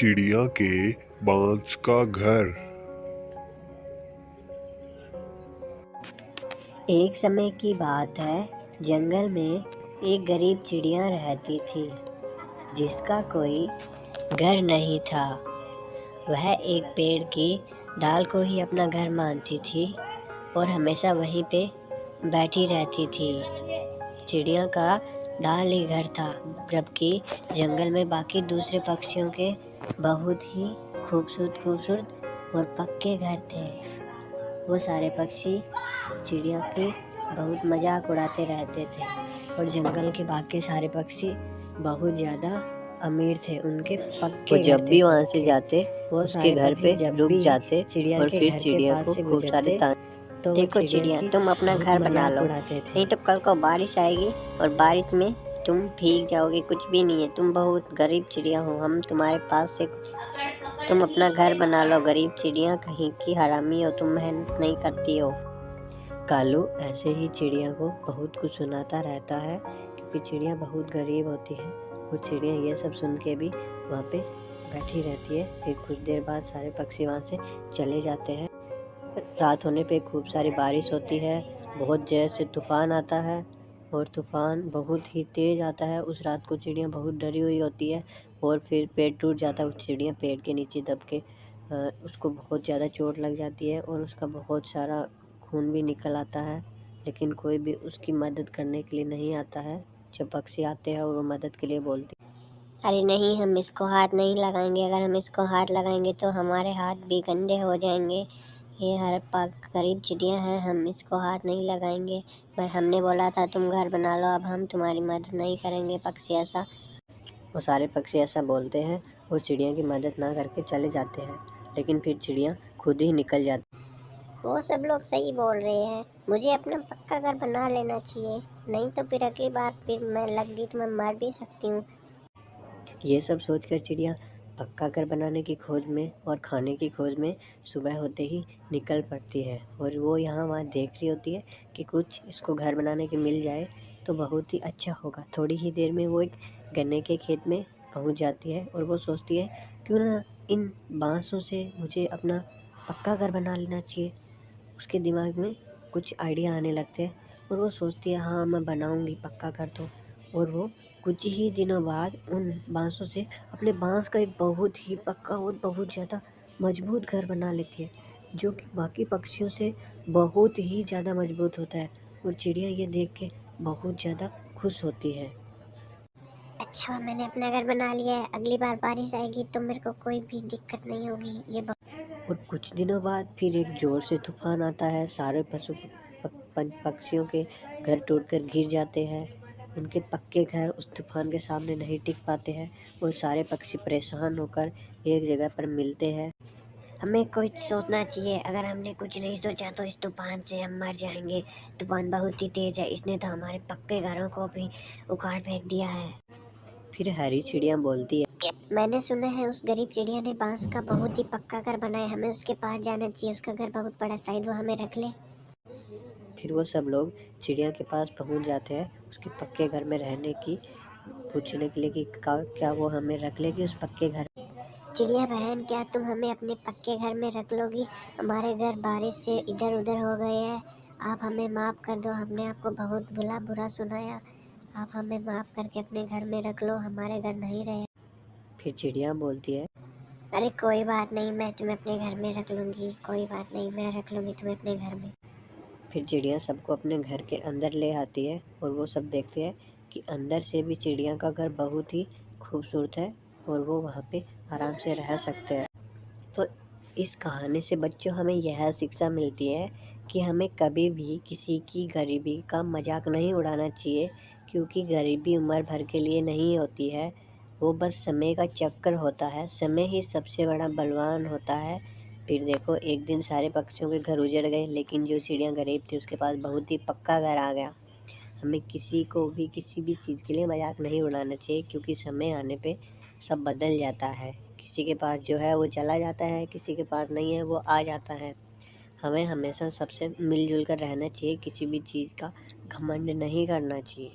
चिड़िया के बांस का घर। एक समय की बात है, जंगल में एक गरीब चिड़िया रहती थी जिसका कोई घर नहीं था। वह एक पेड़ की डाल को ही अपना घर मानती थी और हमेशा वहीं पे बैठी रहती थी। चिड़िया का डाल ही घर था, जबकि जंगल में बाकी दूसरे पक्षियों के बहुत ही खूबसूरत और पक्के घर थे। वो सारे पक्षी चिड़िया की बहुत मजाक उड़ाते रहते थे और जंगल के बाकी सारे पक्षी बहुत ज़्यादा अमीर थे, उनके पक्के घर थे। जब भी वहाँ से जाते वो उसके घर पे रुक जाते चिड़िया और के फिर घर के चिड़िया पास को से खूब सारे तो देखो चिड़िया, तुम अपना घर बना लो, नहीं तो कल को बारिश आएगी और बारिश में तुम भीग जाओगे। कुछ भी नहीं है, तुम बहुत गरीब चिड़िया हो, हम तुम्हारे पास से तुम अपना घर बना लो। गरीब चिड़िया कहीं की हरामी हो, तुम मेहनत नहीं करती हो। कालू ऐसे ही चिड़िया को बहुत कुछ सुनाता रहता है, क्योंकि चिड़िया बहुत गरीब होती है और चिड़िया ये सब सुन के भी वहाँ पे बैठी रहती है। फिर कुछ देर बाद सारे पक्षी वहाँ से चले जाते हैं। रात होने पे खूब सारी बारिश होती है, बहुत जोर से तूफान आता है और तूफान बहुत ही तेज़ आता है। उस रात को चिड़िया बहुत डरी हुई होती है और फिर पेड़ टूट जाता है। उस चिड़िया पेड़ के नीचे दब के उसको बहुत ज़्यादा चोट लग जाती है और उसका बहुत सारा खून भी निकल आता है, लेकिन कोई भी उसकी मदद करने के लिए नहीं आता है। जब पक्षी आते हैं और वो मदद के लिए बोलते, अरे नहीं, हम इसको हाथ नहीं लगाएंगे, अगर हम इसको हाथ लगाएंगे तो हमारे हाथ भी गंदे हो जाएंगे। ये हर पाक गरीब चिड़िया है, हम इसको हाथ नहीं लगाएंगे। पर हमने बोला था तुम घर बना लो, अब हम तुम्हारी मदद नहीं करेंगे। पक्षी ऐसा वो सारे पक्षी ऐसा बोलते हैं और चिड़िया की मदद ना करके चले जाते हैं, लेकिन फिर चिड़िया खुद ही निकल जाती है। वो सब लोग सही बोल रहे हैं, मुझे अपना पक्का घर बना लेना चाहिए, नहीं तो फिर अगली बार फिर मैं लग गई तो मैं मर भी सकती हूँ। ये सब सोचकर चिड़िया पक्का घर बनाने की खोज में और खाने की खोज में सुबह होते ही निकल पड़ती है और वो यहाँ वहाँ देख रही होती है कि कुछ इसको घर बनाने के मिल जाए तो बहुत ही अच्छा होगा। थोड़ी ही देर में वो एक गन्ने के खेत में पहुँच जाती है और वो सोचती है क्यों ना इन बांसों से मुझे अपना पक्का घर बना लेना चाहिए। उसके दिमाग में कुछ आइडिया आने लगते हैं और वो सोचती है हाँ मैं बनाऊँगी पक्का घर तो। और वो कुछ ही दिनों बाद उन बांसों से अपने बांस का एक बहुत ही पक्का और बहुत ज़्यादा मजबूत घर बना लेती है, जो कि बाकी पक्षियों से बहुत ही ज़्यादा मजबूत होता है। और चिड़िया ये देख के बहुत ज़्यादा खुश होती है। अच्छा, मैंने अपना घर बना लिया है, अगली बार बारिश आएगी तो मेरे को कोई भी दिक्कत नहीं होगी। और कुछ दिनों बाद फिर एक ज़ोर से तूफान आता है, सारे पक्षियों के घर टूटकर गिर जाते हैं। उनके पक्के घर उस तूफान के सामने नहीं टिक पाते हैं और सारे पक्षी परेशान होकर एक जगह पर मिलते हैं। हमें कुछ सोचना चाहिए, अगर हमने कुछ नहीं सोचा तो इस तूफान से हम मर जाएंगे। तूफान बहुत ही तेज है, इसने तो हमारे पक्के घरों को भी उखाड़ फेंक दिया है। फिर हरी चिड़िया बोलती है, मैंने सुना है उस गरीब चिड़िया ने बांस का बहुत ही पक्का घर बनाया, हमें उसके पास जाना चाहिए, उसका घर बहुत बड़ा, शायद वो हमें रख ले। फिर वो सब लोग चिड़िया के पास पहुंच जाते हैं उसके पक्के घर में रहने की पूछने के लिए कि क्या वो हमें रख लेगी उस पक्के घर। चिड़िया बहन, क्या तुम हमें अपने पक्के घर में रख लोगी? हमारे घर बारिश से इधर उधर हो गए हैं, आप हमें माफ़ कर दो, हमने आपको बहुत बुरा सुनाया, आप हमें माफ़ करके अपने घर में रख लो, हमारे घर नहीं रहे। फिर चिड़िया बोलती है, अरे कोई बात नहीं, मैं तुम्हें अपने घर में रख लूँगी, कोई बात नहीं, मैं रख लूँगी तुम्हें अपने घर में। फिर चिड़िया सबको अपने घर के अंदर ले आती है और वो सब देखते हैं कि अंदर से भी चिड़िया का घर बहुत ही खूबसूरत है और वो वहाँ पे आराम से रह सकते हैं। तो इस कहानी से बच्चों हमें यह शिक्षा मिलती है कि हमें कभी भी किसी की गरीबी का मजाक नहीं उड़ाना चाहिए, क्योंकि गरीबी उम्र भर के लिए नहीं होती है, वो बस समय का चक्कर होता है। समय ही सबसे बड़ा बलवान होता है। फिर देखो एक दिन सारे पक्षियों के घर उजड़ गए, लेकिन जो चिड़िया गरीब थी उसके पास बहुत ही पक्का घर आ गया। हमें किसी को भी किसी भी चीज़ के लिए मजाक नहीं उड़ाना चाहिए, क्योंकि समय आने पे सब बदल जाता है। किसी के पास जो है वो चला जाता है, किसी के पास नहीं है वो आ जाता है। हमें हमेशा सबसे मिलजुल कर रहना चाहिए, किसी भी चीज़ का घमंड नहीं करना चाहिए।